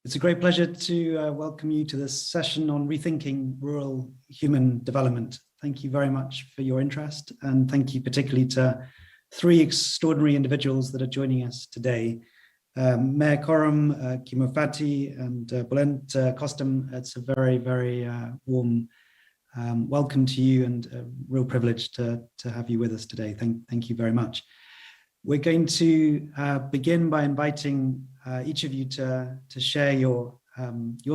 It's a great pleasure to welcome you to this session on rethinking rural human development. Thank you very much for your interest, and thank you particularly to three extraordinary individuals that are joining us today. Mayor Coram, Kimofati, and Bulent Kostam. It's a very, very warm welcome to you, and a real privilege to have you with us today. Thank you very much. We're going to begin by inviting each of you to share your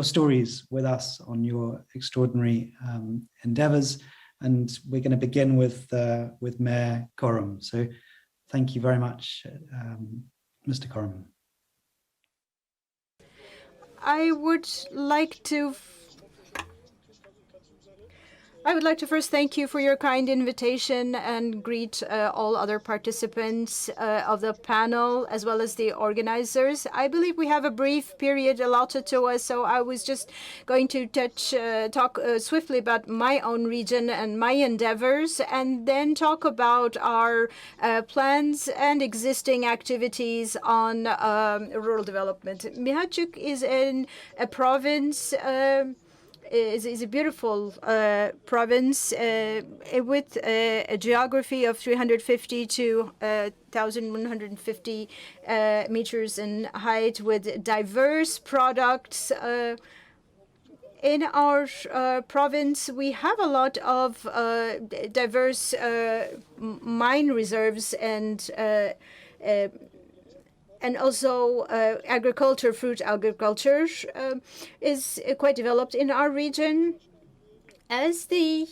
stories with us on your extraordinary endeavors, and we're going to begin with Mayor Coram. So, thank you very much, Mr. Coram. I would like to first thank you for your kind invitation and greet all other participants of the panel, as well as the organizers. I believe we have a brief period allotted to us, so I was just going to talk swiftly about my own region and my endeavors, and then talk about our plans and existing activities on rural development. Mihachuk is in a province is a beautiful province with a geography of 350 to 1,150 meters in height, with diverse products. In our province, we have a lot of diverse mine reserves and also agriculture, fruit agriculture is quite developed in our region. As the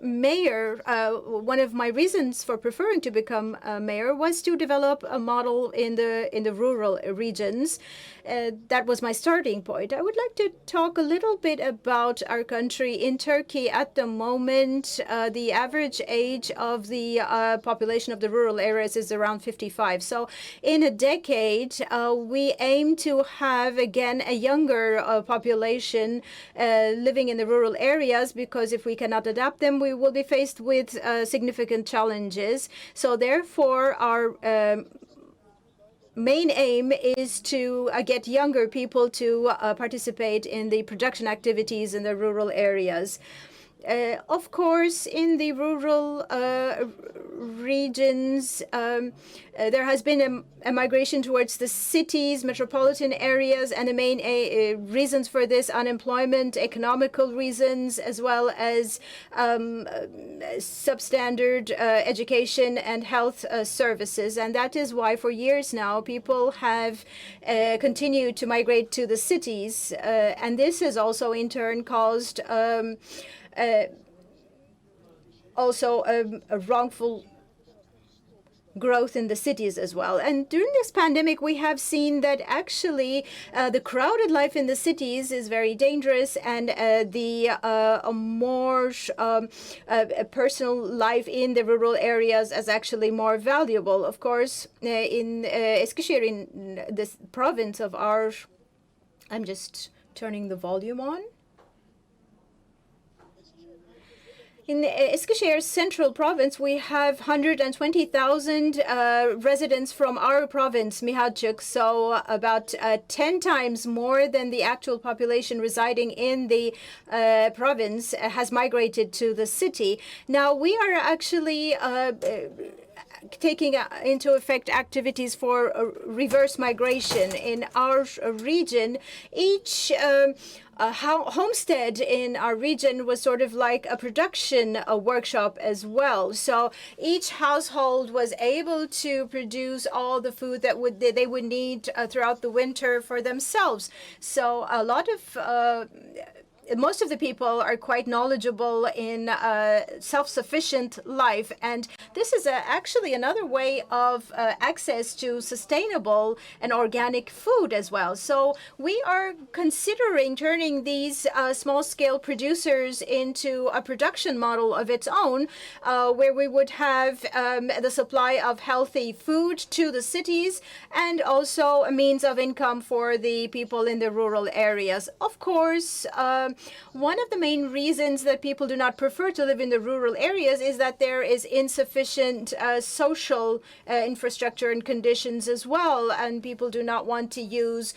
mayor, one of my reasons for preferring to become a mayor was to develop a model in the rural regions. That was my starting point. I would like to talk a little bit about our country. In Turkey, at the moment, the average age of the population of the rural areas is around 55. So in a decade, we aim to have, again, a younger population living in the rural areas, because if we cannot adapt them, we will be faced with significant challenges. So therefore, our main aim is to get younger people to participate in the production activities in the rural areas. Of course, in the rural regions, there has been a migration towards the cities, metropolitan areas, and the main reasons for this: unemployment, economical reasons, as well as substandard education and health services. And that is why for years now people have continued to migrate to the cities. And this has also in turn caused also a wrongful growth in the cities as well. And during this pandemic, we have seen that actually the crowded life in the cities is very dangerous, and the more personal life in the rural areas is actually more valuable. Of course, in Eskişehir, in this province of ours, I'm just turning the volume on. In Eskişehir Central Province, we have 120,000 residents from our province, Mihachuk, so about 10 times more than the actual population residing in the province has migrated to the city. Now, we are actually taking into effect activities for reverse migration in our region. Each homestead in our region was sort of like a production workshop as well. So each household was able to produce all the food that they would need throughout the winter for themselves. So a lot of most of the people are quite knowledgeable in self-sufficient life, and this is actually another way of access to sustainable and organic food as well. So we are considering turning these small-scale producers into a production model of its own, where we would have the supply of healthy food to the cities, and also a means of income for the people in the rural areas. Of course, One of the main reasons that people do not prefer to live in the rural areas is that there is insufficient social infrastructure and conditions as well, and people do not want to use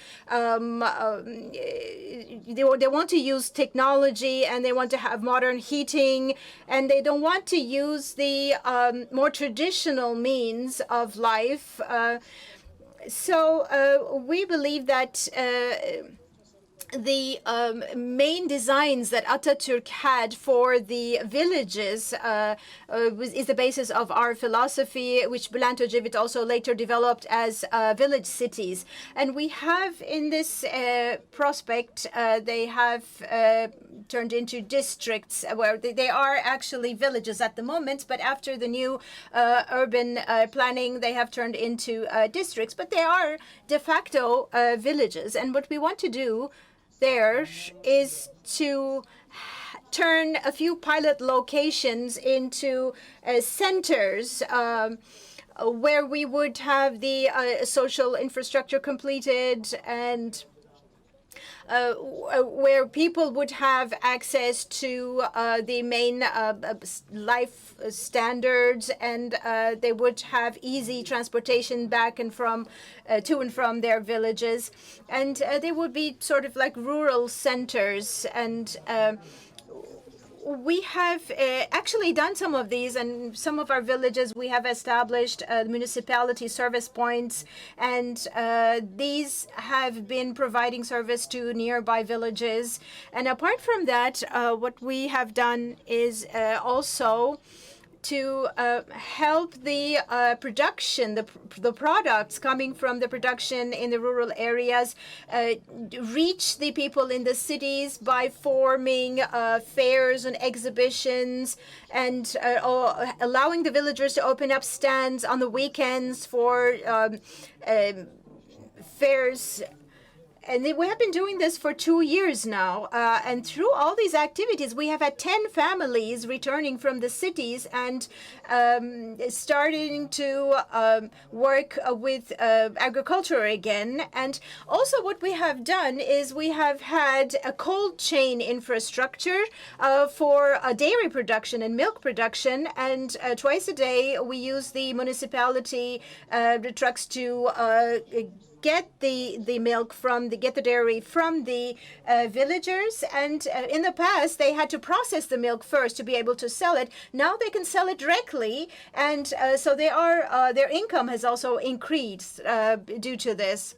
they want to use technology, and they want to have modern heating, and they don't want to use the more traditional means of life. So we believe that the main designs that Atatürk had for the villages is the basis of our philosophy, which Bülent Ecevit also later developed as village cities. And we have in this prospect, they have turned into districts where they are actually villages at the moment, but after the new urban planning, they have turned into districts, but they are de facto villages. And what we want to do there is to turn a few pilot locations into centers where we would have the social infrastructure completed, and where people would have access to the main life standards, and they would have easy transportation back and from to and from their villages, and they would be sort of like rural centers. And we have actually done some of these, and some of our villages we have established municipality service points, and these have been providing service to nearby villages. And apart from that, what we have done is also to help the production, the products coming from the production in the rural areas reach the people in the cities by forming fairs and exhibitions, and allowing the villagers to open up stands on the weekends for fairs. And we have been doing this for 2 years now. And through all these activities, we have had 10 families returning from the cities and starting to work with agriculture again. And also what we have done is we have had a cold chain infrastructure for dairy production and milk production. And twice a day, we use the municipality trucks to get the milk from get the dairy from the villagers. And in the past, they had to process the milk first to be able to sell it. Now they can sell it directly, and so they are their income has also increased due to this.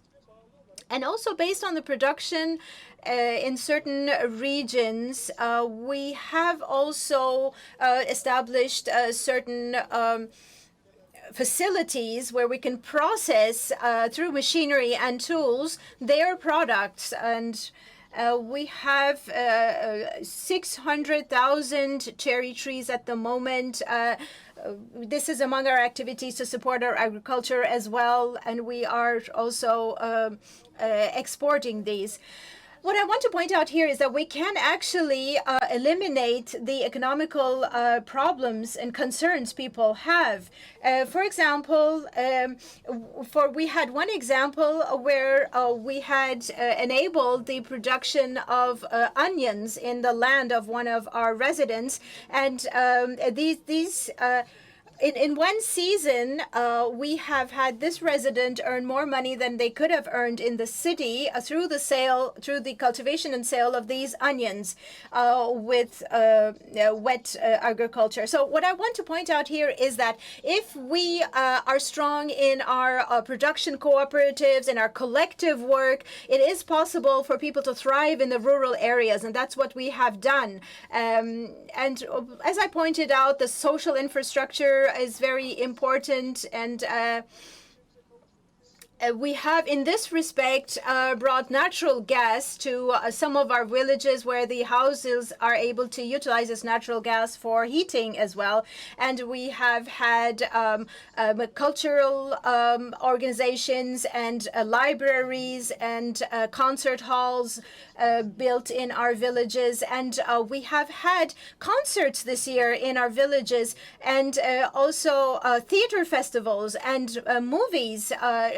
And also based on the production in certain regions, we have also established certain facilities where we can process through machinery and tools their products. And we have 600,000 cherry trees at the moment. This is among our activities to support our agriculture as well, and we are also exporting these. What I want to point out here is that we can actually eliminate the economical problems and concerns people have. For example, we had one example where we had enabled the production of onions in the land of one of our residents, and these in one season, we have had this resident earn more money than they could have earned in the city through the cultivation and sale of these onions with wet agriculture. So what I want to point out here is that if we are strong in our production cooperatives and our collective work, it is possible for people to thrive in the rural areas, and that's what we have done. And as I pointed out, the social infrastructure is very important, and we have, in this respect, brought natural gas to some of our villages where the houses are able to utilize this natural gas for heating as well. And we have had cultural organizations and libraries and concert halls built in our villages. And we have had concerts this year in our villages, and also theater festivals and movies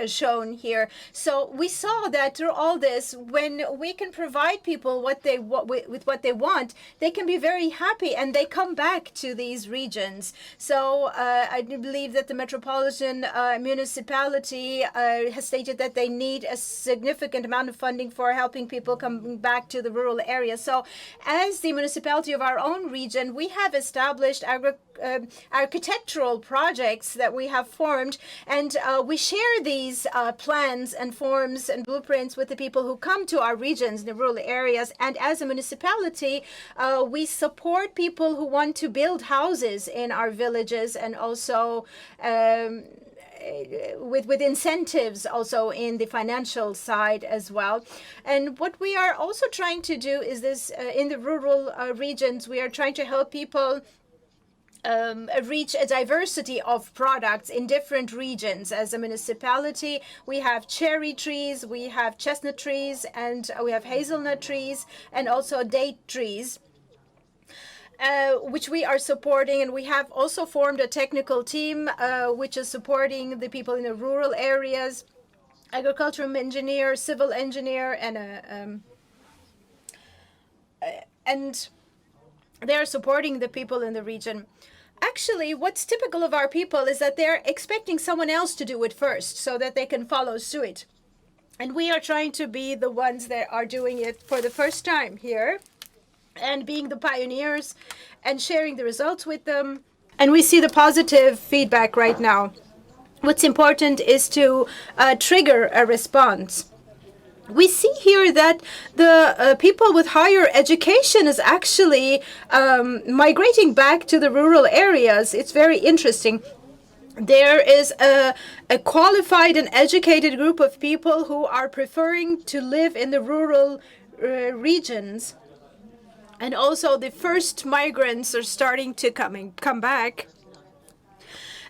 shows shown here. So we saw that through all this, when we can provide people with what they want, they can be very happy and they come back to these regions. So I do believe that the metropolitan municipality has stated that they need a significant amount of funding for helping people come back to the rural areas. So as the municipality of our own region, we have established architectural projects that we have formed, and we share these plans and forms and blueprints with the people who come to our regions in the rural areas. And as a municipality, we support people who want to build houses in our villages, and also with incentives also in the financial side as well. And what we are also trying to do is this, in the rural regions, we are trying to help people reach a diversity of products in different regions. As a municipality, we have cherry trees, we have chestnut trees, and we have hazelnut trees, and also date trees, which we are supporting. And we have also formed a technical team which is supporting the people in the rural areas, agricultural engineer, civil engineer, and they are supporting the people in the region. Actually, what's typical of our people is that they're expecting someone else to do it first so that they can follow suit. And we are trying to be the ones that are doing it for the first time here, and being the pioneers and sharing the results with them. And we see the positive feedback right now. What's important is to trigger a response. We see here that the people with higher education is actually migrating back to the rural areas. It's very interesting. There is a qualified and educated group of people who are preferring to live in the rural regions. And also the first migrants are starting to come back.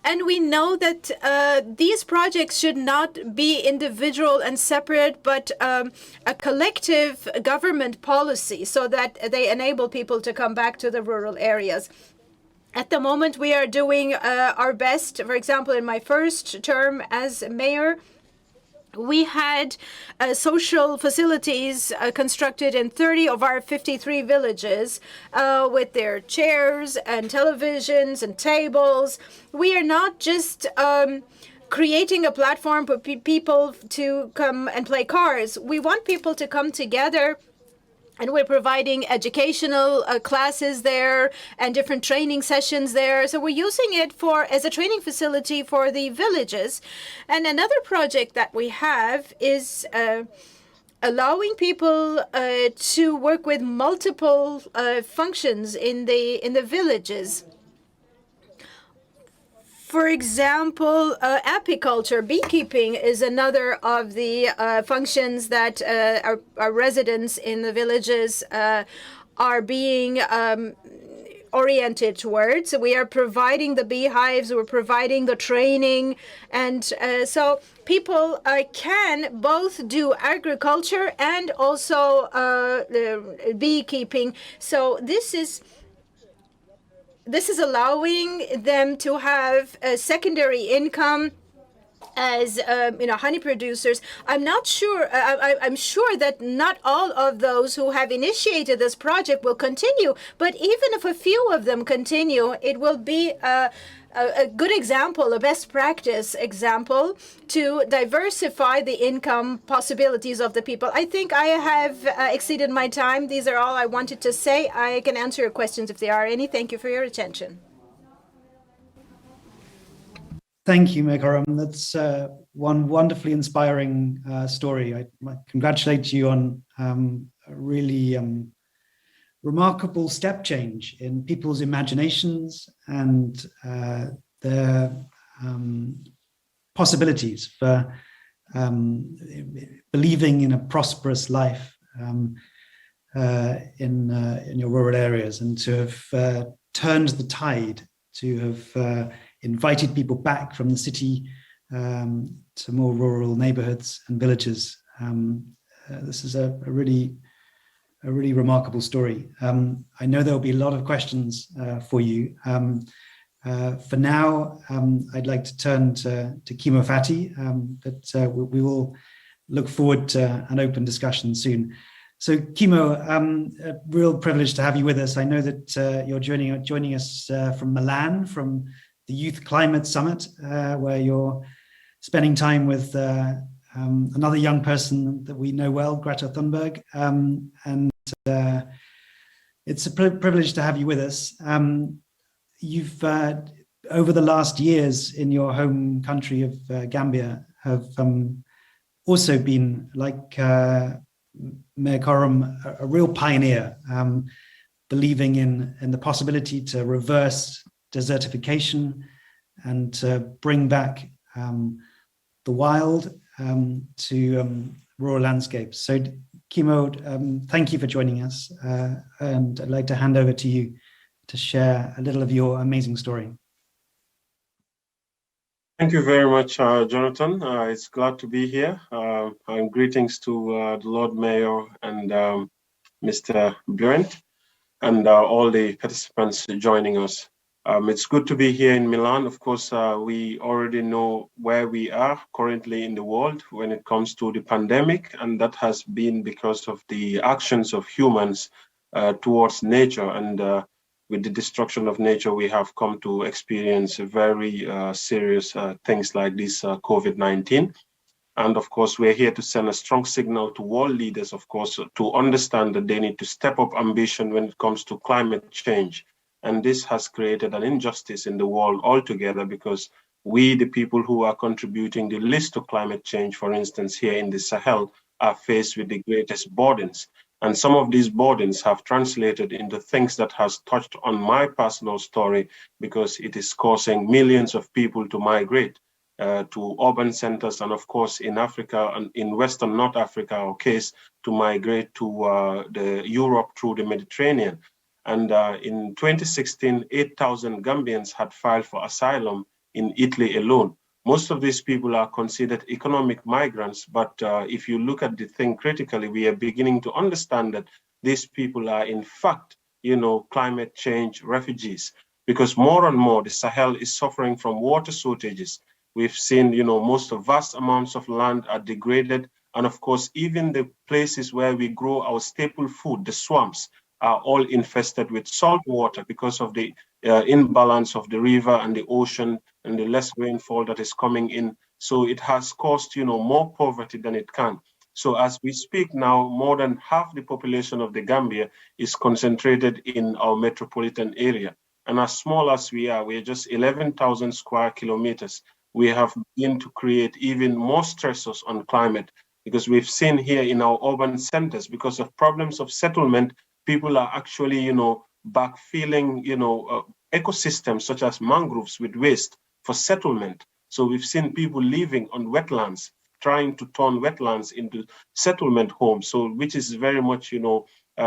And we know that these projects should not be individual and separate, but a collective government policy so that they enable people to come back to the rural areas. At the moment, we are doing our best. For example, in my first term as mayor, we had social facilities constructed in 30 of our 53 villages with their chairs and televisions and tables. We are not just creating a platform for people to come and play cards. We want people to come together. And we're providing educational classes there and different training sessions there. So we're using it as a training facility for the villages. And another project that we have is allowing people to work with multiple functions in the villages. For example, apiculture, beekeeping is another of the functions that our residents in the villages are being oriented towards. So we are providing the beehives, we're providing the training, and so people can both do agriculture and also beekeeping. So this is allowing them to have a secondary income as honey producers. I'm not sure. I'm sure that not all of those who have initiated this project will continue. But even if a few of them continue, it will be a good example, a best practice example to diversify the income possibilities of the people. I think I have exceeded my time. These are all I wanted to say. I can answer your questions if there are any. Thank you for your attention. Thank you, Mekaram. That's one wonderfully inspiring story. I congratulate you on a really remarkable step change in people's imaginations and their possibilities for believing in a prosperous life in your rural areas, and to have turned the tide, to have invited people back from the city to more rural neighborhoods and villages. This is a really remarkable story. I know there'll be a lot of questions for you. For now, I'd like to turn to Kimo Fati, but we will look forward to an open discussion soon. So Kimo, a real privilege to have you with us. I know that you're joining us from Milan, from the Youth Climate Summit, where you're spending time with another young person that we know well, Greta Thunberg, and it's a privilege to have you with us. You've, over the last years in your home country of Gambia, have also been, like Mayor Coram, a real pioneer, believing in the possibility to reverse desertification and to bring back the wild to rural landscapes. So Kimo, thank you for joining us, and I'd like to hand over to you to share a little of your amazing story. Thank you very much, Jonathan. It's glad to be here. And greetings to the Lord Mayor and Mr. Bluent and all the participants joining us. It's good to be here in Milan. Of course, we already know where we are currently in the world when it comes to the pandemic, and that has been because of the actions of humans towards nature. And with the destruction of nature, we have come to experience very serious things like this COVID-19. And of course, we're here to send a strong signal to world leaders, of course, to understand that they need to step up ambition when it comes to climate change. And this has created an injustice in the world altogether, because we, the people who are contributing the least to climate change, for instance, here in the Sahel, are faced with the greatest burdens. And some of these burdens have translated into things that has touched on my personal story, because it is causing millions of people to migrate to urban centers, and of course in Africa and in Western North Africa, our case, to migrate to Europe through the Mediterranean. And in 2016, 8,000 Gambians had filed for asylum in Italy alone. Most of these people are considered economic migrants, but if you look at the thing critically, we are beginning to understand that these people are in fact, climate change refugees, because more and more the Sahel is suffering from water shortages. We've seen, most of vast amounts of land are degraded. And of course, even the places where we grow our staple food, the swamps, are all infested with salt water because of the imbalance of the river and the ocean and the less rainfall that is coming in. So it has caused, more poverty than it can. So as we speak now, more than half the population of the Gambia is concentrated in our metropolitan area. And as small as we are, we're just 11,000 square kilometers. We have begun to create even more stressors on climate, because we've seen here in our urban centers, because of problems of settlement, people are actually, backfilling, ecosystems such as mangroves with waste for settlement. So we've seen people living on wetlands, trying to turn wetlands into settlement homes. So which is very much,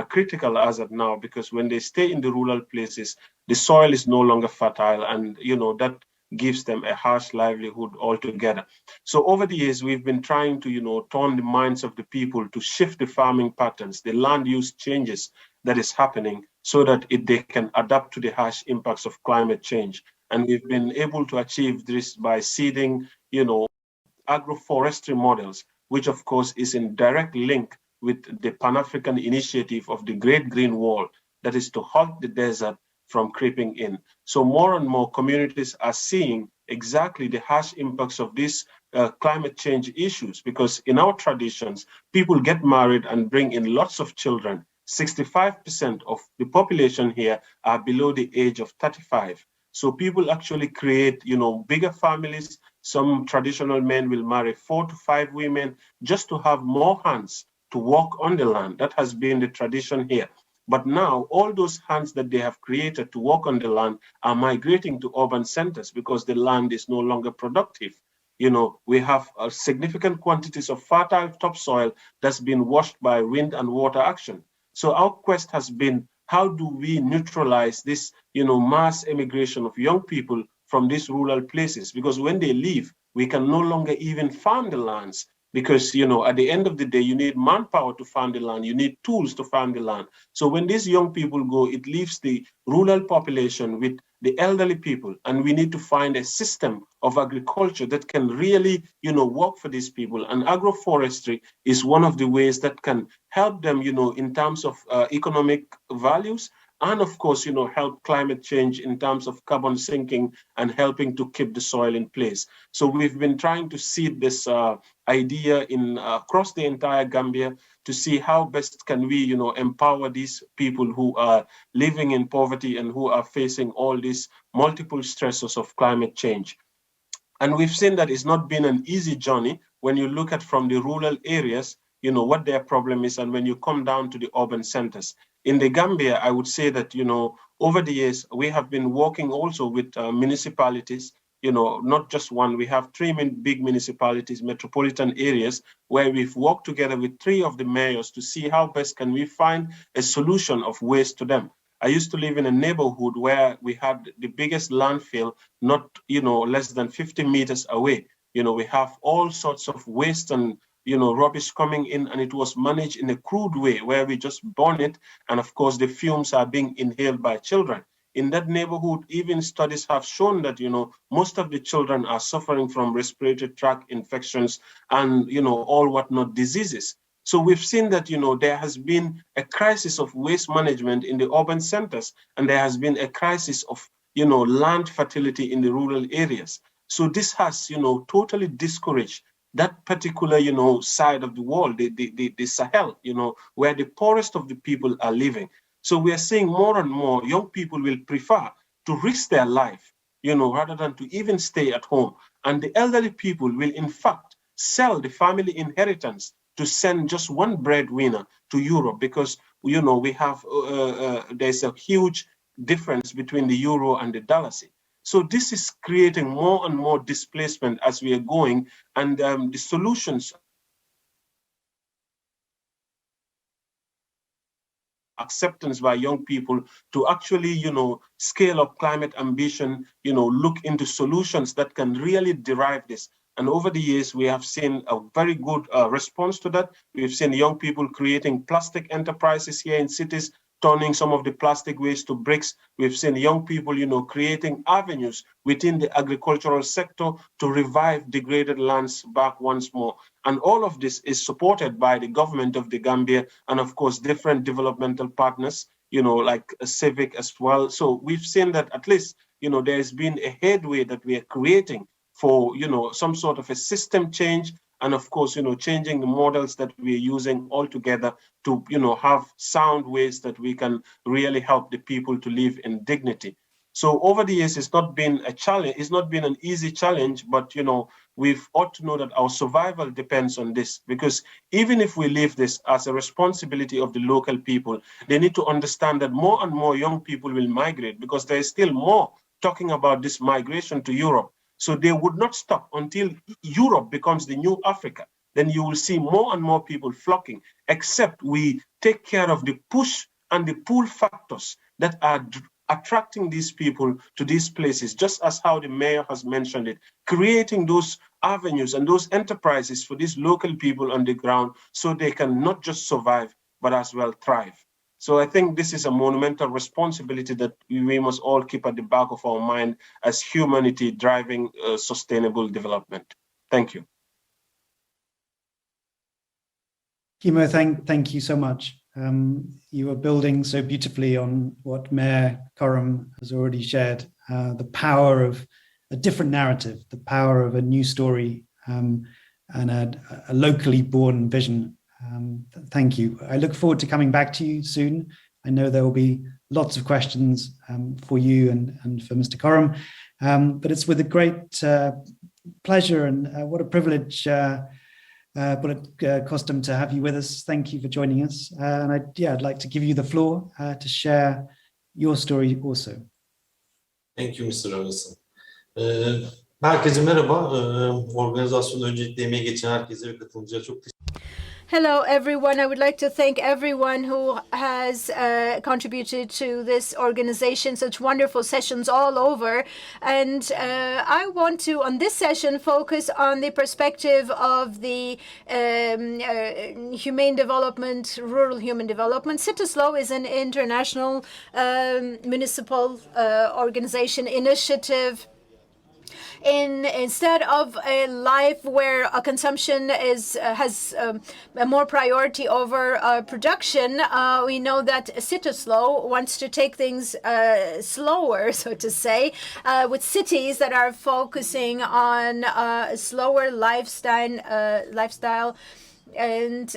critical as of now, because when they stay in the rural places, the soil is no longer fertile, and that gives them a harsh livelihood altogether. So over the years, we've been trying to, turn the minds of the people to shift the farming patterns, the land use changes that is happening, so that they can adapt to the harsh impacts of climate change. And we've been able to achieve this by seeding, agroforestry models, which of course is in direct link with the Pan-African initiative of the Great Green Wall, that is to halt the desert from creeping in. So more and more communities are seeing exactly the harsh impacts of these climate change issues, because in our traditions, people get married and bring in lots of children. 65% of the population here are below the age of 35. So people actually create, bigger families. Some traditional men will marry 4 to 5 women just to have more hands to work on the land. That has been the tradition here. But now all those hands that they have created to work on the land are migrating to urban centers, because the land is no longer productive. We have significant quantities of fertile topsoil that's been washed by wind and water action. So our quest has been, how do we neutralize this, mass emigration of young people from these rural places? Because when they leave, we can no longer even farm the lands. because, you know, at the end of the day, you need manpower to farm the land, you need tools to farm the land. So when these young people go, it leaves the rural population with the elderly people, and we need to find a system of agriculture that can really, you know, work for these people. And agroforestry is one of the ways that can help them, you know, in terms of economic values, and of course, you know, help climate change in terms of carbon sinking and helping to keep the soil in place. So we've been trying to seed this idea in across the entire Gambia to see how best can we, you know, empower these people who are living in poverty and who are facing all these multiple stresses of climate change. And we've seen that it's not been an easy journey when you look at from the rural areas, you know, what their problem is, and when you come down to the urban centers. In the Gambia, I would say that, you know, over the years, we have been working also with municipalities, you know, not just one. We have three big municipalities, metropolitan areas, where we've worked together with three of the mayors to see how best can we find a solution of waste to them. I used to live in a neighborhood where we had the biggest landfill, not, you know, less than 50 meters away. You know, we have all sorts of waste and, you know, rubbish coming in, and it was managed in a crude way where we just burn it. And of course, the fumes are being inhaled by children. In that neighborhood, even studies have shown that, you know, most of the children are suffering from respiratory tract infections and, you know, all whatnot diseases. So we've seen that, you know, there has been a crisis of waste management in the urban centers, and there has been a crisis of, you know, land fertility in the rural areas. So this has, you know, totally discouraged that particular, you know, side of the world, the Sahel, you know, where the poorest of the people are living. So we are seeing more and more young people will prefer to risk their life, you know, rather than to even stay at home. And the elderly people will, in fact, sell the family inheritance to send just one breadwinner to Europe, because, you know, we have, there's a huge difference between the euro and the dollar. So this is creating more and more displacement as we are going, and the solutions acceptance by young people to actually, you know, scale up climate ambition, you know, look into solutions that can really derive this. And over the years, we have seen a very good response to that. We've seen young people creating plastic enterprises here in cities, turning some of the plastic waste to bricks. We've seen young people, you know, creating avenues within the agricultural sector to revive degraded lands back once more. And all of this is supported by the government of the Gambia and, of course, different developmental partners, you know, like Civic as well. So we've seen that at least, you know, there's been a headway that we are creating for, you know, some sort of a system change, and of course, you know, changing the models that we're using altogether to, you know, have sound ways that we can really help the people to live in dignity. So over the years, it's not been a challenge, it's not been an easy challenge, but, you know, we've ought to know that our survival depends on this, because even if we leave this as a responsibility of the local people, they need to understand that more and more young people will migrate, because there is still more talking about this migration to Europe. So they would not stop until Europe becomes the new Africa. Then you will see more and more people flocking, except we take care of the push and the pull factors that are attracting these people to these places, just as how the mayor has mentioned it, creating those avenues and those enterprises for these local people on the ground so they can not just survive, but as well thrive. So I think this is a monumental responsibility that we must all keep at the back of our mind as humanity driving sustainable development. Thank you. Kimo, thank you so much. You are building so beautifully on what Mayor Coram has already shared, the power of a different narrative, the power of a new story, and a locally born vision. Thank you. I look forward to coming back to you soon. I know there will be lots of questions for you and for Mr. Coram, but it's with a great pleasure and what a privilege, what a custom to have you with us. Thank you for joining us. And I'd like to give you the floor to share your story also. Thank you, Mr. Robinson. Herkese merhaba. Organizasyonda öncelikle emeği geçen herkese ve katılımcılara çok teşekkür ederim. Hello, everyone. I would like to thank everyone who has contributed to this organization, such wonderful sessions all over. And I want to, on this session, focus on the perspective of the humane development, rural human development. Cittaslow is an international municipal organization initiative. Instead of a life where consumption has a more priority over production, we know that Cittaslow wants to take things slower, so to say, with cities that are focusing on a slower lifestyle, and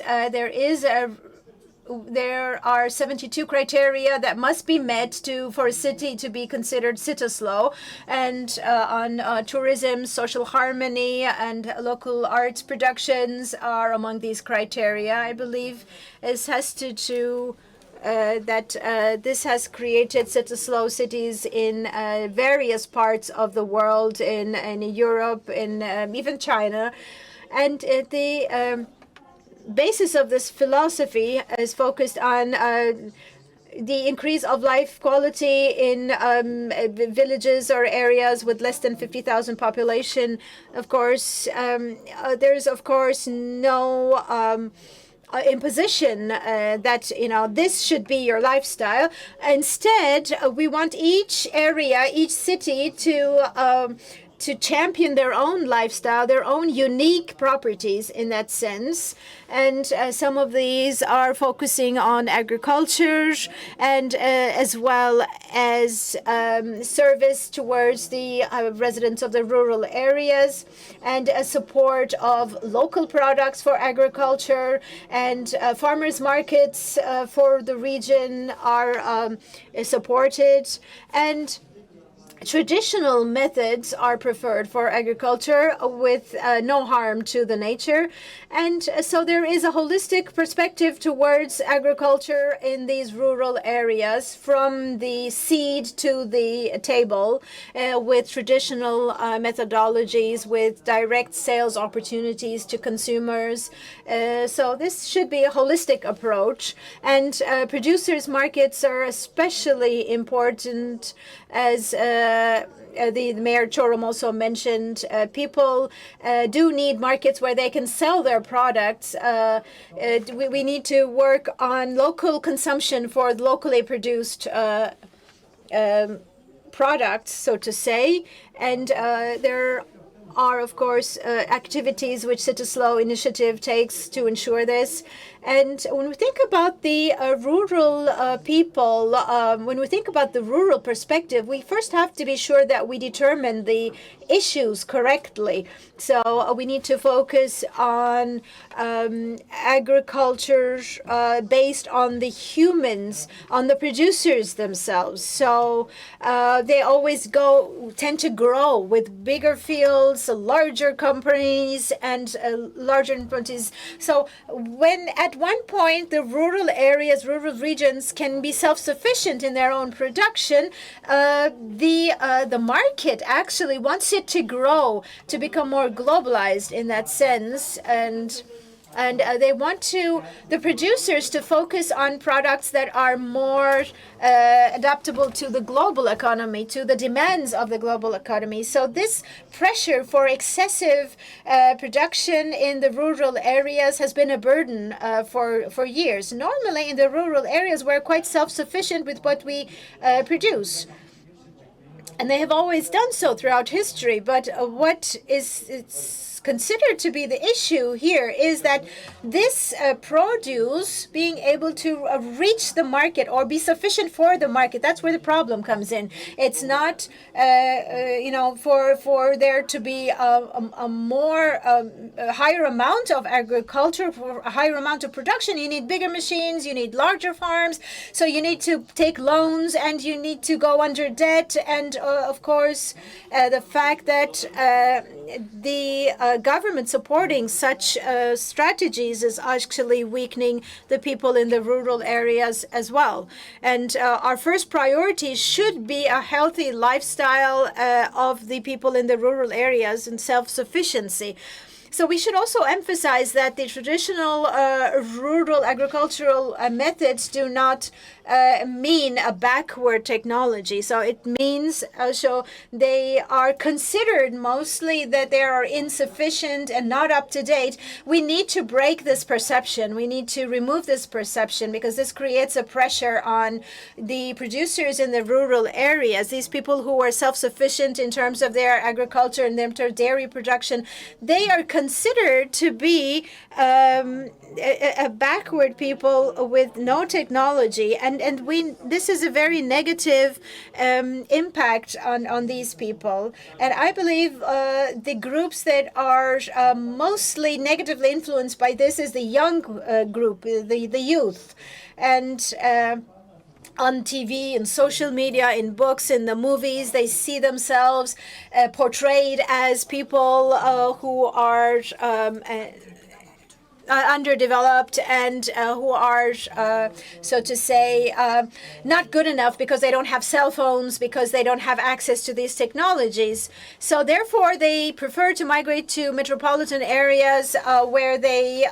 there are 72 criteria that must be met for a city to be considered Cittaslow, and on tourism, social harmony, and local arts productions are among these criteria. I believe this has to do this has created Cittaslow cities in various parts of the world, in Europe, in even China, and the basis of this philosophy is focused on the increase of life quality in villages or areas with less than 50,000 population. Of course, there's of course no imposition that this should be your lifestyle. Instead, we want each area, each city to champion their own lifestyle, their own unique properties in that sense. And some of these are focusing on agriculture and as well as service towards the residents of the rural areas, and support of local products for agriculture, and farmers markets for the region are supported, and traditional methods are preferred for agriculture with no harm to the nature. And so there is a holistic perspective towards agriculture in these rural areas, from the seed to the table, with traditional methodologies, with direct sales opportunities to consumers. So this should be a holistic approach. And producers' markets are especially important, as the Mayor Chorum also mentioned. People do need markets where they can sell their products. We need to work on local consumption for locally produced products, so to say. And there are, of course, activities which Cittaslow initiative takes to ensure this. And when we think about the rural people, when we think about the rural perspective, we first have to be sure that we determine the issues correctly. So we need to focus on agriculture based on the humans, on the producers themselves. So they always tend to grow with bigger fields, larger companies, and larger companies. So when at one point the rural areas, rural regions can be self-sufficient in their own production, the market actually wants it to grow, to become more globalized in that sense, and they want the producers to focus on products that are more adaptable to the global economy, to the demands of the global economy. So this pressure for excessive production in the rural areas has been a burden for years. Normally in the rural areas, we're quite self-sufficient with what we produce. And they have always done so throughout history. But what is considered to be the issue here is that this produce being able to reach the market or be sufficient for the market, that's where the problem comes in. It's not, for there to be a more a higher amount of agriculture, for a higher amount of production, you need bigger machines, you need larger farms, so you need to take loans and you need to go under debt. And of course, the fact that the government supporting such strategies is actually weakening the people in the rural areas as well. And our first priority should be a healthy lifestyle of the people in the rural areas and self-sufficiency. So we should also emphasize that the traditional rural agricultural methods do not mean a backward technology. So it means also they are considered mostly that they are insufficient and not up to date. We need to break this perception. We need to remove this perception because this creates a pressure on the producers in the rural areas. These people who are self-sufficient in terms of their agriculture and their dairy production, they are considered to be a backward people with no technology, and this is a very negative impact on these people. And I believe the groups that are mostly negatively influenced by this is the young group, the youth, and on TV, in social media, in books, in the movies, they see themselves portrayed as people who are underdeveloped and who are, so to say, not good enough because they don't have cell phones, because they don't have access to these technologies. So therefore, they prefer to migrate to metropolitan areas where they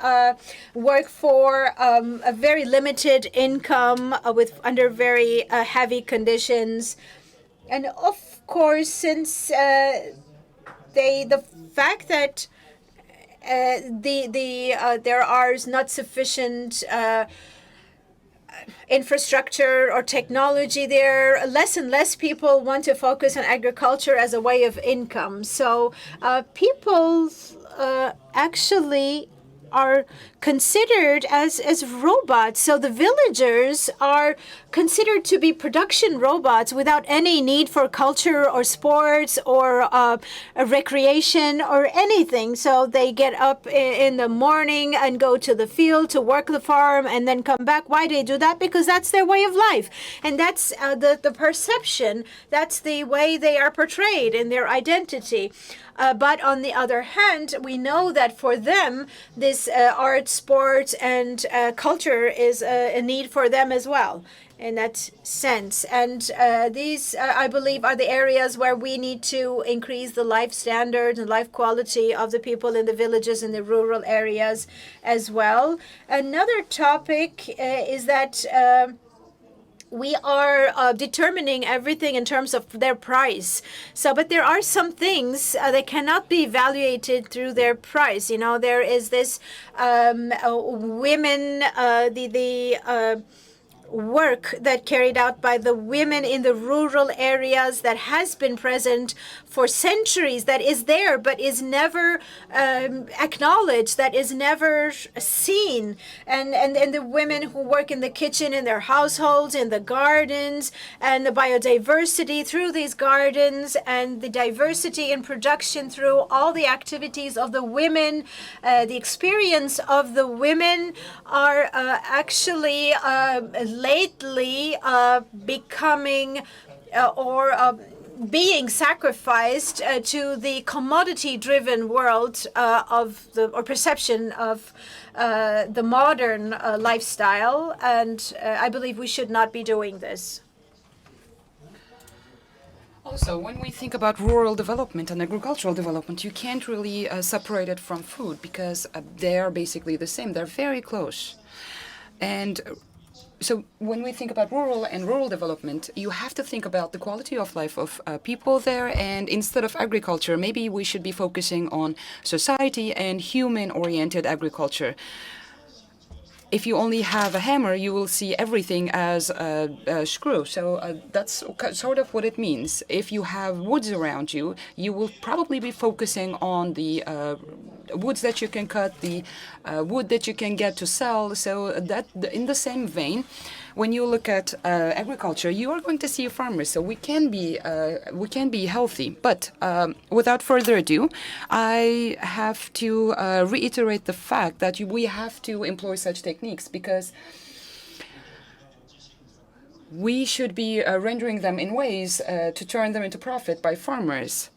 work for a very limited income under very heavy conditions. And of course, since the fact that there are not sufficient infrastructure or technology there, less and less people want to focus on agriculture as a way of income. So people actually are considered as robots. So the villagers are considered to be production robots without any need for culture or sports or recreation or anything. So they get up in the morning and go to the field to work the farm and then come back. Why do they do that? Because that's their way of life. And that's the perception. That's the way they are portrayed in their identity. But on the other hand, we know that for them, this art, sports, and culture is a need for them as well in that sense. And these, I believe, are the areas where we need to increase the life standards and life quality of the people in the villages and the rural areas as well. Another topic is that we are determining everything in terms of their price. So, but there are some things that cannot be evaluated through their price. You know, there is this women, the work that carried out by the women in the rural areas that has been present for centuries, that is there but is never acknowledged, that is never seen, and the women who work in the kitchen, in their households, in the gardens, and the biodiversity through these gardens, and the diversity in production through all the activities of the women, the experience of the women are actually lately becoming or being sacrificed to the commodity-driven world or perception of the modern lifestyle, and I believe we should not be doing this. Also, when we think about rural development and agricultural development, you can't really separate it from food because they are basically the same. They're very close. And so when we think about rural development, you have to think about the quality of life of people there. And instead of agriculture, maybe we should be focusing on society and human-oriented agriculture. If you only have a hammer, you will see everything as a screw. So that's sort of what it means. If you have woods around you, you will probably be focusing on the woods that you can cut, the wood that you can get to sell. So that, in the same vein, when you look at agriculture, you are going to see farmers. So we can be healthy. But without further ado, I have to reiterate the fact that we have to employ such techniques because we should be rendering them in ways to turn them into profit by farmers.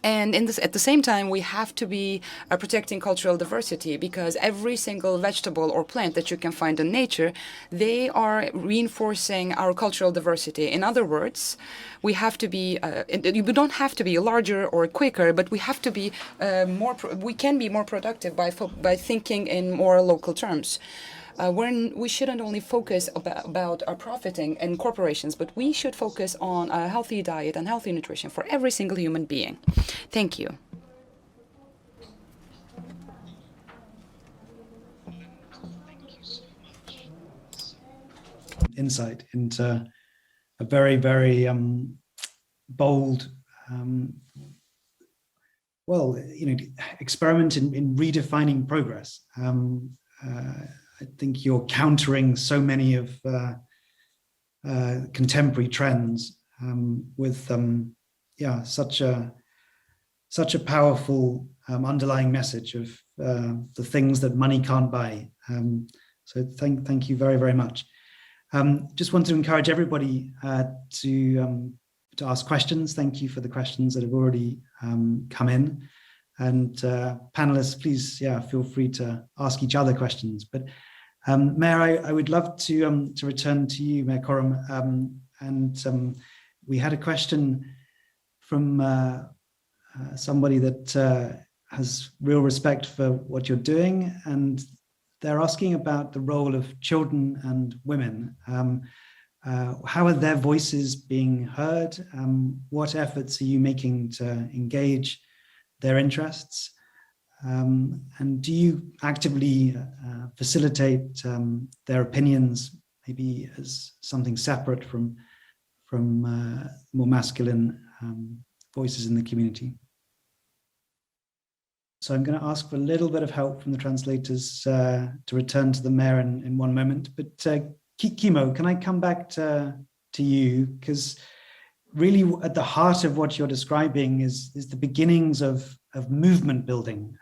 And at the same time, we have to be protecting cultural diversity, because every single vegetable or plant that you can find in nature, they are reinforcing our cultural diversity. In other words, we have to be, we don't have to be larger or quicker, but we have to be we can be more productive by thinking in more local terms. We shouldn't only focus about profiting in corporations, but we should focus on a healthy diet and healthy nutrition for every single human being. Thank you. Insight into a very, very bold, experiment in redefining progress. I think you're countering so many of contemporary trends with such a powerful underlying message of the things that money can't buy. So thank you very, very much. Just want to encourage everybody to ask questions. Thank you for the questions that have already come in. And panelists, please, feel free to ask each other questions. But Mayor, I would love to return to you, Mayor Korum. And we had a question from somebody that has real respect for what you're doing, and they're asking about the role of children and women. How are their voices being heard? What efforts are you making to engage their interests? And do you actively facilitate their opinions, maybe as something separate from more masculine voices in the community? So I'm going to ask for a little bit of help from the translators to return to the mayor in one moment. But Kimo, can I come back to you? Because really at the heart of what you're describing is the beginnings of movement building.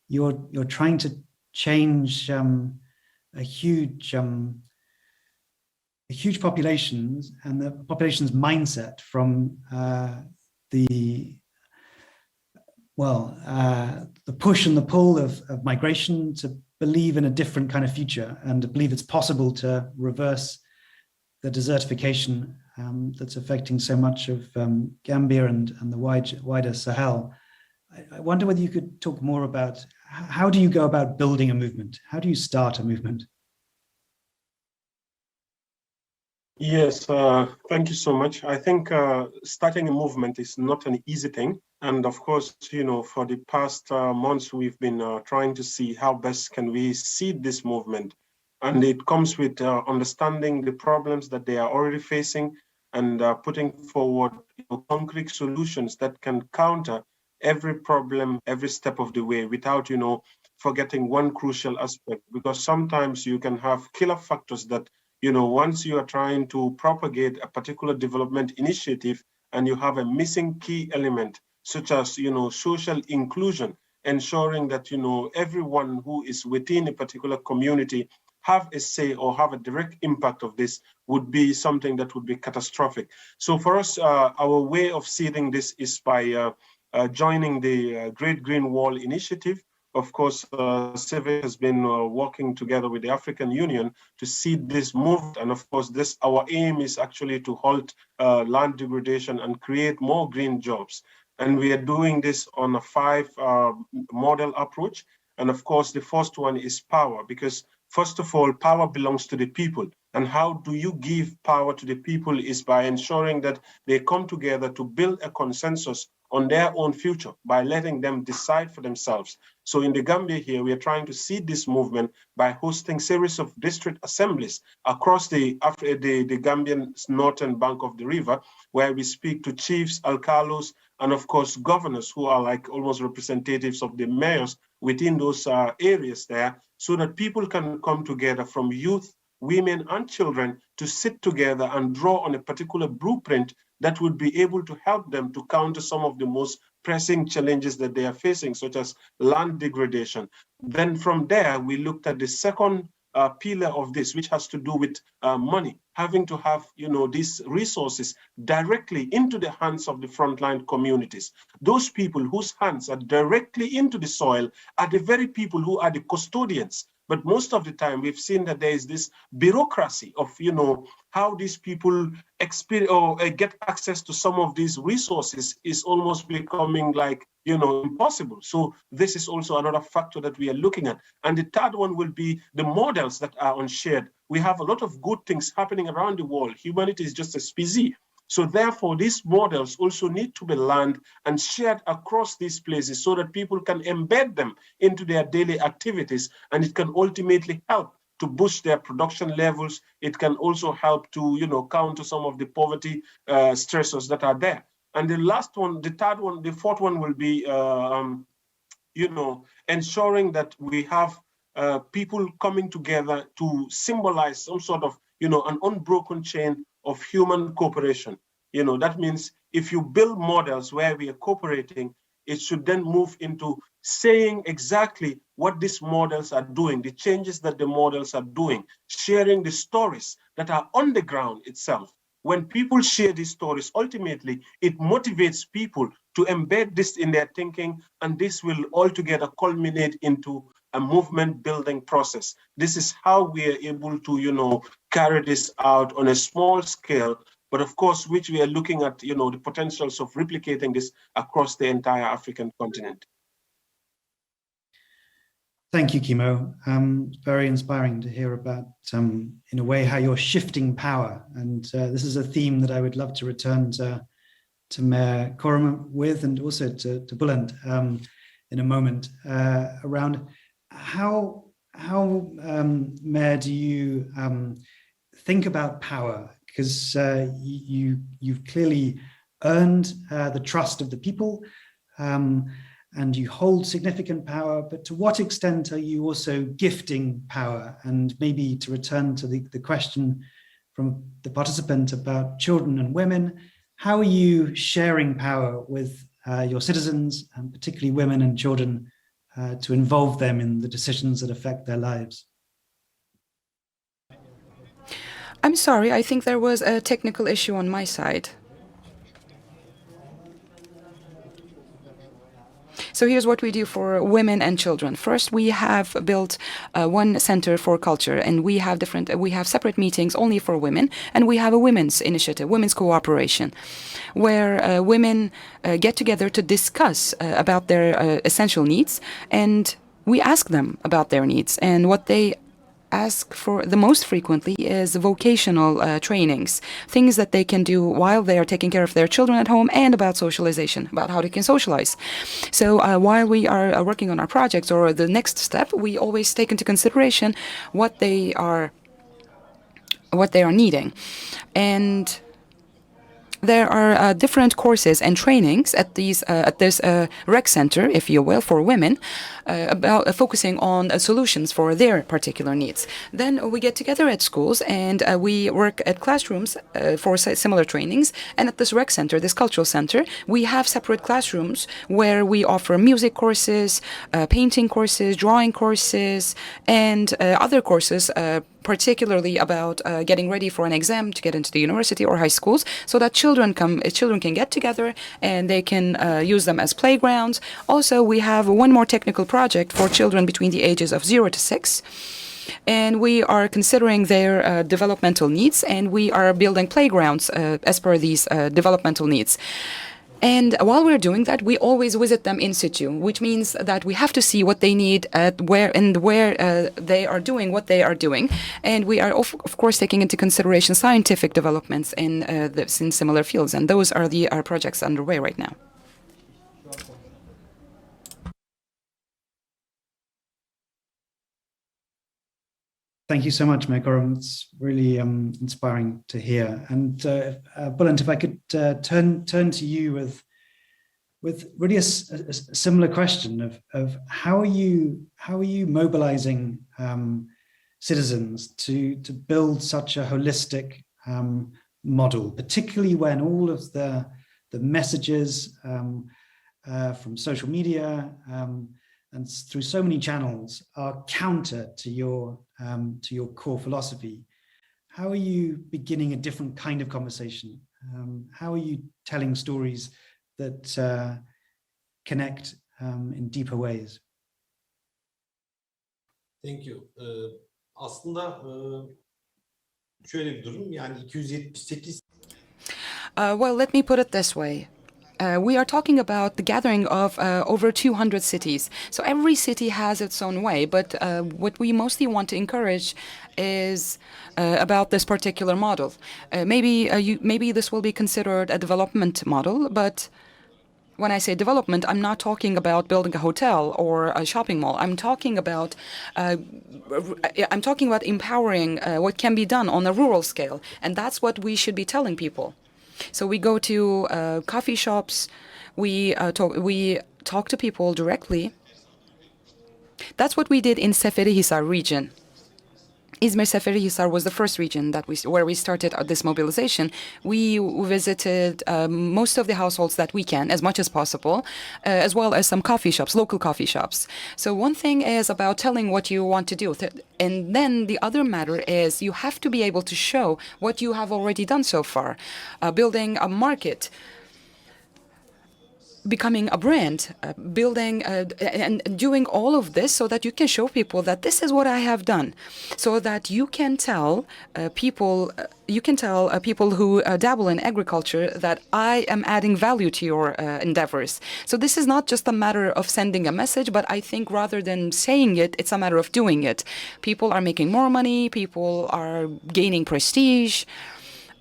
You're trying to change a huge populations and the population's mindset from the push and the pull of migration to believe in a different kind of future and to believe it's possible to reverse the desertification that's affecting so much of Gambia and the wider Sahel. I wonder whether you could talk more about how do you go about building a movement? How do you start a movement? Yes, thank you so much. I think starting a movement is not an easy thing. And of course, for the past months, we've been trying to see how best can we seed this movement. And it comes with understanding the problems that they are already facing and putting forward concrete solutions that can counter every problem every step of the way without, forgetting one crucial aspect. Because sometimes you can have killer factors that once you are trying to propagate a particular development initiative and you have a missing key element, such as, social inclusion, ensuring that, everyone who is within a particular community have a say or have a direct impact of this would be something that would be catastrophic. So for us, our way of seeding this is by joining the Great Green Wall Initiative. Of course, Civic has been working together with the African Union to seed this movement. And of course, our aim is actually to halt land degradation and create more green jobs. And we are doing this on a 5 model approach. And of course, the first one is power, because first of all, power belongs to the people. And how do you give power to the people is by ensuring that they come together to build a consensus on their own future by letting them decide for themselves. So in the Gambia here, we are trying to seed this movement by hosting series of district assemblies across the Gambian northern bank of the river, where we speak to chiefs, alcalos, and of course, governors who are like almost representatives of the mayors within those areas there, so that people can come together from youth, women, and children to sit together and draw on a particular blueprint that would be able to help them to counter some of the most pressing challenges that they are facing, such as land degradation. Then from there, we looked at the second pillar of this, which has to do with money, having to have, these resources directly into the hands of the frontline communities. Those people whose hands are directly into the soil are the very people who are the custodians. But most of the time, we've seen that there is this bureaucracy of, how these people experience or get access to some of these resources is almost becoming like, impossible. So this is also another factor that we are looking at. And the third one will be the models that are unshared. We have a lot of good things happening around the world. Humanity is just a species. So therefore, these models also need to be learned and shared across these places so that people can embed them into their daily activities, and it can ultimately help to boost their production levels. It can also help to, counter some of the poverty stressors that are there. And the last one, the third one, the fourth one will be, ensuring that we have people coming together to symbolize some sort of, an unbroken chain of human cooperation. That means if you build models where we are cooperating, it should then move into saying exactly what these models are doing, the changes that the models are doing, sharing the stories that are on the ground itself. When people share these stories, ultimately, it motivates people to embed this in their thinking, and this will altogether culminate into a movement building process. This is how we are able to, carry this out on a small scale, but of course, which we are looking at, the potentials of replicating this across the entire African continent. Thank you, Kimo. Very inspiring to hear about, in a way, how you're shifting power. And this is a theme that I would love to return to Mayor Korum with, and also to Bulent in a moment, around how Mayor, do you think about power? Because you've clearly earned the trust of the people, and you hold significant power, but to what extent are you also gifting power? And maybe to return to the question from the participant about children and women, how are you sharing power with your citizens, and particularly women and children, to involve them in the decisions that affect their lives? I'm sorry, I think there was a technical issue on my side. So here's what we do for women and children. First, we have built one center for culture, and we have separate meetings only for women, and we have a women's initiative, women's cooperation, where women get together to discuss about their essential needs, and we ask them about their needs, and what they ask for the most frequently is vocational trainings, things that they can do while they are taking care of their children at home, and about socialization, about how they can socialize. So while we are working on our projects or the next step, we always take into consideration what they are needing. And there are different courses and trainings at this rec center, if you will, for women, about focusing on solutions for their particular needs. Then we get together at schools, and we work at classrooms for similar trainings. And at this rec center, this cultural center, we have separate classrooms where we offer music courses, painting courses, drawing courses, and other courses, particularly about getting ready for an exam to get into the university or high schools, so that children can get together and they can use them as playgrounds. Also, we have one more technical project for children between the ages of 0 to 6. And we are considering their developmental needs, and we are building playgrounds as per these developmental needs. And while we're doing that, we always visit them in situ, which means that we have to see what they need where they are doing what they are doing. And we are, of course, taking into consideration scientific developments in similar fields. And those are our projects underway right now. Thank you so much, Mayor Korum. It's really inspiring to hear. And Bulent, if I could turn to you with really a similar question of how are you mobilizing citizens to build such a holistic model, particularly when all of the messages from social media and through so many channels are counter to your to your core philosophy, how are you beginning a different kind of conversation? How are you telling stories that connect in deeper ways? Thank you. Aslında şöyle bir durum, yani 278. Well, let me put it this way. We are talking about the gathering of over 200 cities. So every city has its own way, but what we mostly want to encourage is about this particular model. Maybe this will be considered a development model, but when I say development, I'm not talking about building a hotel or a shopping mall. I'm talking about empowering what can be done on a rural scale, and that's what we should be telling people. So we go to coffee shops, we talk to people directly. That's what we did in Seferihisar region. Izmir Seferihisar was the first region where we started this mobilization. We visited most of the households that we can, as much as possible, as well as some coffee shops, local coffee shops. So one thing is about telling what you want to do. And then the other matter is you have to be able to show what you have already done so far. Building a market, becoming a brand, building and doing all of this so that you can show people that this is what I have done, so that you can tell people who dabble in agriculture that I am adding value to your endeavors. So this is not just a matter of sending a message, but I think rather than saying it, it's a matter of doing it. People are making more money, people are gaining prestige,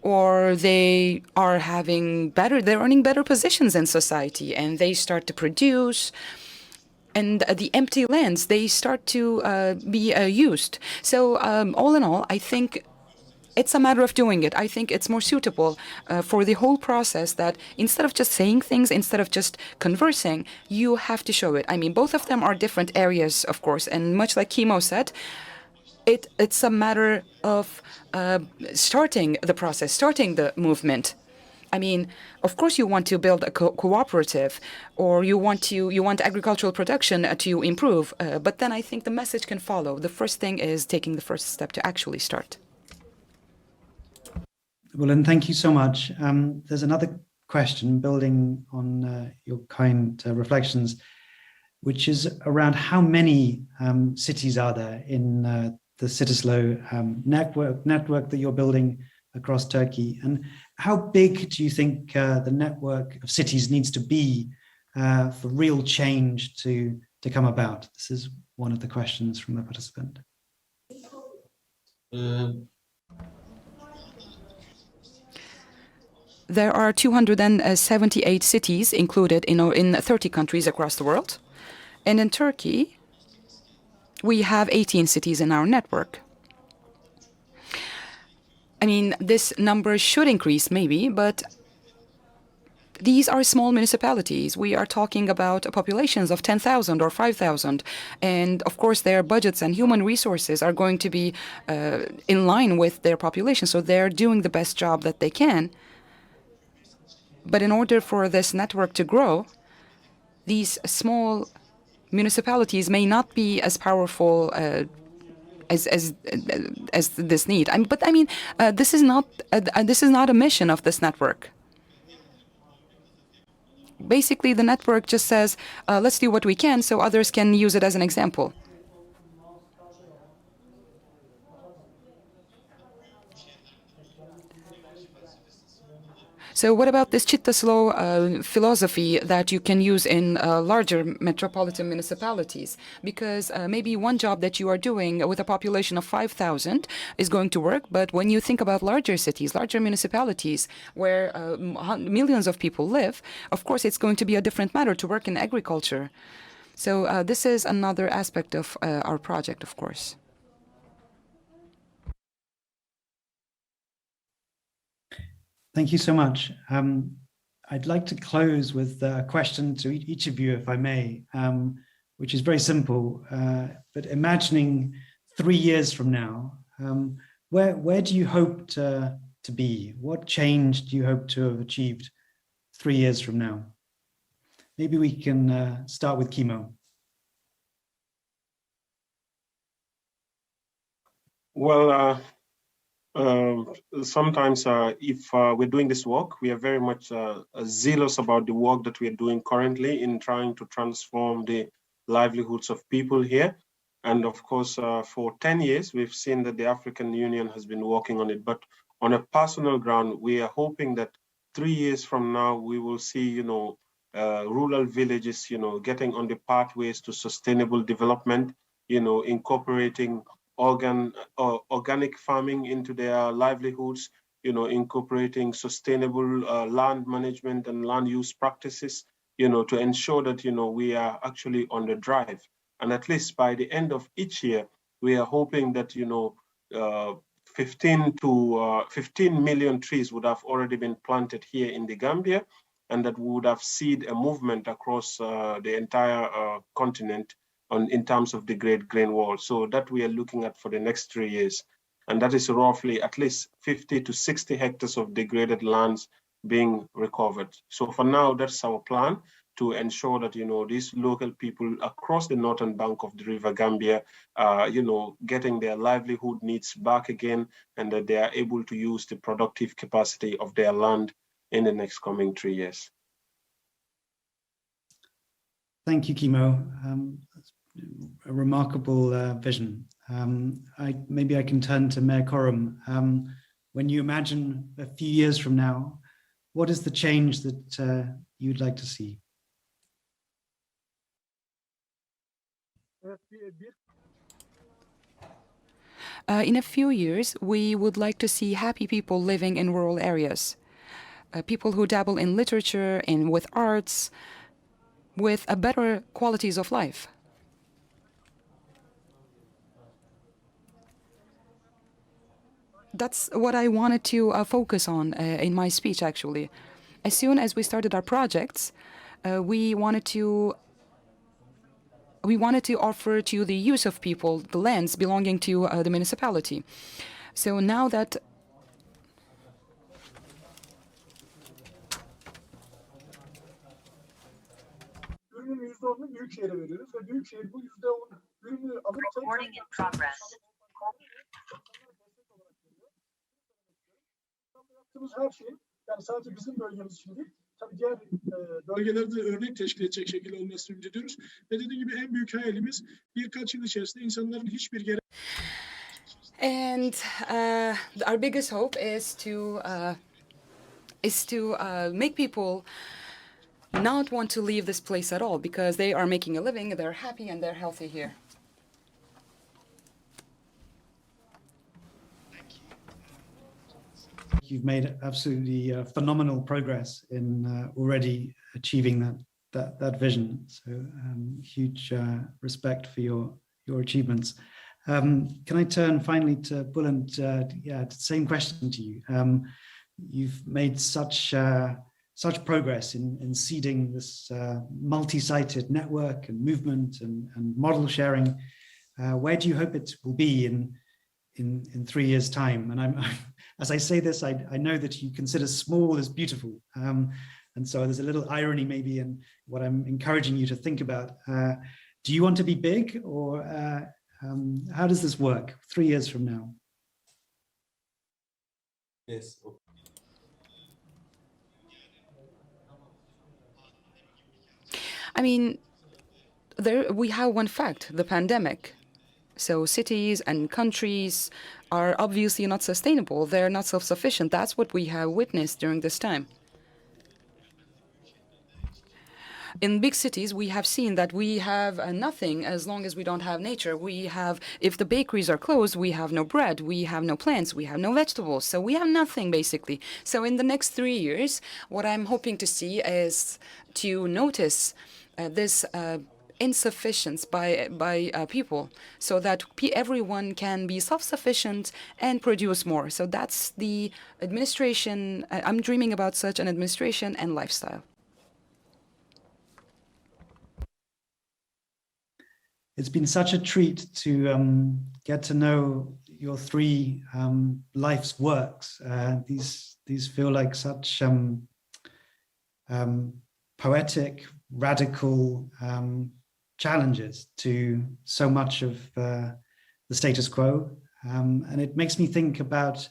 or they're earning better positions in society, and they start to produce, and the empty lands, they start to be used. So all in all, I think it's a matter of doing it. I think it's more suitable for the whole process that instead of just saying things, instead of just conversing, you have to show it. I mean, both of them are different areas, of course, and much like Kimo said, it's a matter of starting the process, starting the movement. I mean, of course, you want to build a cooperative, or you want agricultural production to improve. But then I think the message can follow. The first thing is taking the first step to actually start. Well, and thank you so much. There's another question building on your kind reflections, which is around how many cities are there in the Cittaslow network that you're building across Turkey, and how big do you think the network of cities needs to be for real change to come about? This is one of the questions from the participant. There are 278 cities included in 30 countries across the world, and in Turkey we have 18 cities in our network. I mean, this number should increase maybe, but these are small municipalities. We are talking about populations of 10,000 or 5,000. And of course, their budgets and human resources are going to be in line with their population. So they're doing the best job that they can. But in order for this network to grow, these small municipalities may not be as powerful as this need. But I mean, this is not a mission of this network. Basically, the network just says, let's do what we can so others can use it as an example. So what about this Cittaslow philosophy that you can use in larger metropolitan municipalities? Because maybe one job that you are doing with a population of 5,000 is going to work, but when you think about larger cities, larger municipalities where millions of people live, of course it's going to be a different matter to work in agriculture. So this is another aspect of our project, of course. Thank you so much. I'd like to close with a question to each of you, if I may, which is very simple. But imagining 3 years from now, where do you hope to be? What change do you hope to have achieved 3 years from now? Maybe we can start with Kimo. Well, sometimes if we're doing this work, we are very much zealous about the work that we are doing currently in trying to transform the livelihoods of people here. And of course, for 10 years, we've seen that the African Union has been working on it. But on a personal ground, we are hoping that 3 years from now, we will see, rural villages, getting on the pathways to sustainable development, incorporating organic farming into their livelihoods, incorporating sustainable land management and land use practices, to ensure that, we are actually on the drive. And at least by the end of each year, we are hoping that, 15 million trees would have already been planted here in the Gambia, and that we would have seen a movement across the entire continent in terms of the Great Green Wall. So that we are looking at for the next 3 years. And that is roughly at least 50 to 60 hectares of degraded lands being recovered. So for now, that's our plan, to ensure that, these local people across the northern bank of the River Gambia, getting their livelihood needs back again, and that they are able to use the productive capacity of their land in the next coming 3 years. Thank you, Kimo. A remarkable vision. Maybe I can turn to Mayor Coram. When you imagine a few years from now, what is the change that you'd like to see? In a few years, we would like to see happy people living in rural areas, people who dabble in literature and with arts, with a better qualities of life. That's what I wanted to focus on in my speech, actually. As soon as we started our projects, we wanted to offer to the use of people the lands belonging to the municipality. So now that ürünün %10'unu Büyükşehir'e veriyoruz ve Büyükşehir bu %10 ürünü alıp Recording in progress. yaptığımız her şey, yani sadece bizim bölgemiz için değil, tabii diğer bölgelerde örnek teşkil edecek şekilde olmasını ümit ediyoruz. Ve dediğim gibi en büyük hayalimiz birkaç yıl içerisinde insanların hiçbir yere... And our biggest hope is to make people not want to leave this place at all, because they are making a living, they're happy, and they're healthy here. You've made absolutely phenomenal progress in already achieving that vision. So huge respect for your achievements. Can I turn finally to Bulent? Same question to you. You've made such progress in seeding this multi-sited network and movement and model sharing. Where do you hope it will be in 3 years' time? And as I say this, I know that you consider small as beautiful. And so there's a little irony maybe in what I'm encouraging you to think about. Do you want to be big, or how does this work 3 years from now? Yes. I mean, we have one fact, the pandemic. So cities and countries are obviously not sustainable. They're not self-sufficient. That's what we have witnessed during this time. In big cities, we have seen that we have nothing as long as we don't have nature. If the bakeries are closed, we have no bread, we have no plants, we have no vegetables. So we have nothing, basically. So in the next 3 years, what I'm hoping to see is to notice this insufficiency by people, so that everyone can be self-sufficient and produce more. So that's the administration. I'm dreaming about such an administration and lifestyle. It's been such a treat to get to know your 3 life's works. These feel like such poetic, radical challenges to so much of the status quo. And it makes me think about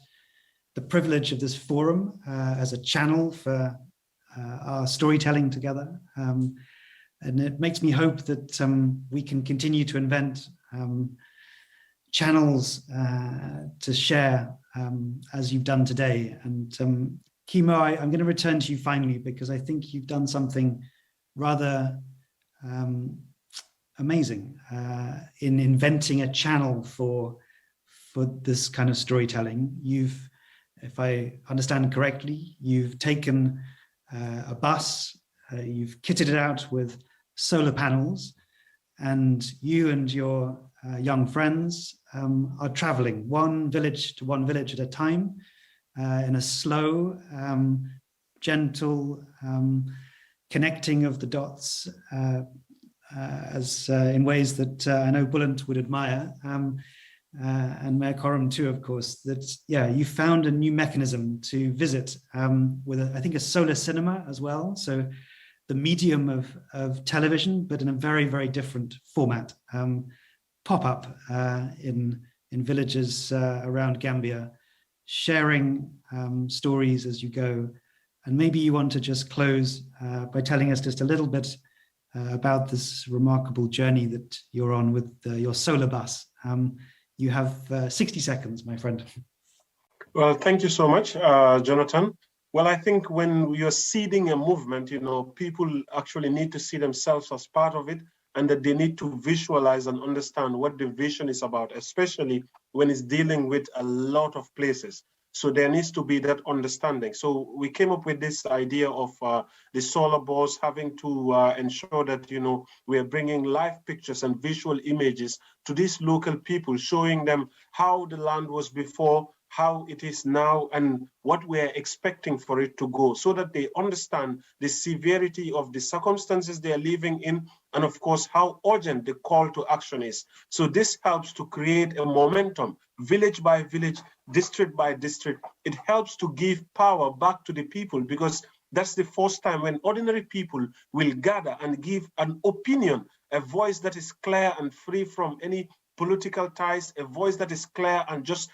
the privilege of this forum as a channel for our storytelling together. And it makes me hope that we can continue to invent channels to share as you've done today. And Kimo, I'm going to return to you finally, because I think you've done something rather amazing in inventing a channel for this kind of storytelling. You've, if I understand correctly, you've taken a bus, you've kitted it out with solar panels, and you and your young friends are traveling one village to one village at a time in a slow, gentle connecting of the dots as in ways that I know Bulent would admire, and Mayor Coram too, of course. That, yeah, you found a new mechanism to visit with, I think, a solar cinema as well. So the medium of television, but in a very, very different format. Pop-up in villages around Gambia, sharing stories as you go. And maybe you want to just close by telling us just a little bit about this remarkable journey that you're on with your solar bus. You have 60 seconds, my friend. Well, thank you so much, Jonathan. Well, I think when you're seeding a movement, you know, people actually need to see themselves as part of it, and that they need to visualize and understand what the vision is about, especially when it's dealing with a lot of places. So there needs to be that understanding. So we came up with this idea of the solar bus having to ensure that, you know, we are bringing live pictures and visual images to these local people, showing them how the land was before, how it is now, and what we're expecting for it to go, so that they understand the severity of the circumstances they are living in, and of course, how urgent the call to action is. So this helps to create a momentum, village by village, district by district. It helps to give power back to the people, because that's the first time when ordinary people will gather and give an opinion, a voice that is clear and free from any political ties, a voice that is clear and just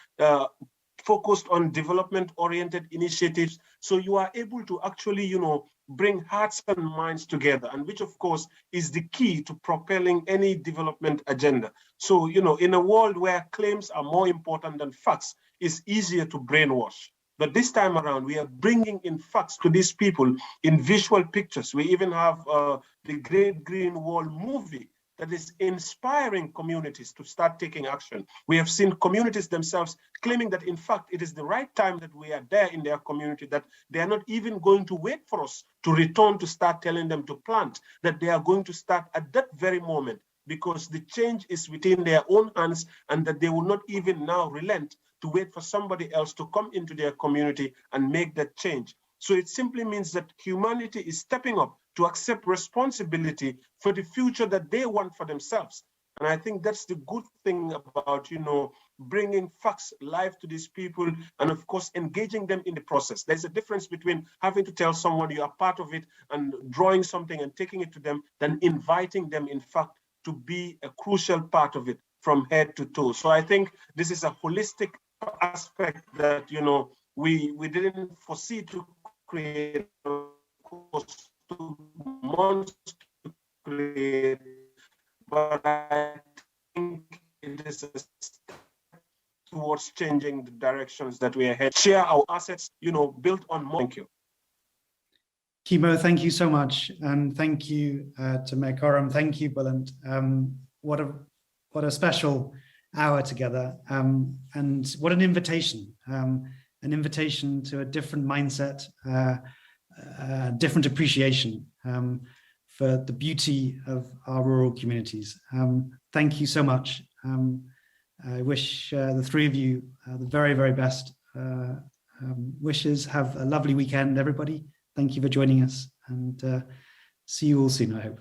focused on development-oriented initiatives. So you are able to actually, you know, bring hearts and minds together, and which of course is the key to propelling any development agenda. So, you know, in a world where claims are more important than facts, it's easier to brainwash. But this time around, we are bringing in facts to these people in visual pictures. We even have the Great Green Wall movie that is inspiring communities to start taking action. We have seen communities themselves claiming that, in fact, it is the right time that we are there in their community, that they are not even going to wait for us to return to start telling them to plant, that they are going to start at that very moment, because the change is within their own hands, and that they will not even now relent to wait for somebody else to come into their community and make that change. So it simply means that humanity is stepping up to accept responsibility for the future that they want for themselves. And I think that's the good thing about, you know, bringing facts live to these people, and of course, engaging them in the process. There's a difference between having to tell someone you are part of it and drawing something and taking it to them, than inviting them, in fact, to be a crucial part of it from head to toe. So I think this is a holistic aspect that, you know, we didn't foresee to create, of course, 2 months to create, but I think it is a step towards changing the directions that we are heading. Share our assets, you know, built on more. Thank you. Kimo, thank you so much, and thank you to Mayor Coram. Thank you, Bulent. What a special hour together, and what an invitation to a different mindset, different appreciation for the beauty of our rural communities. Thank you so much. I wish the three of you the very, very best wishes. Have a lovely weekend, everybody. Thank you for joining us, and see you all soon, I hope.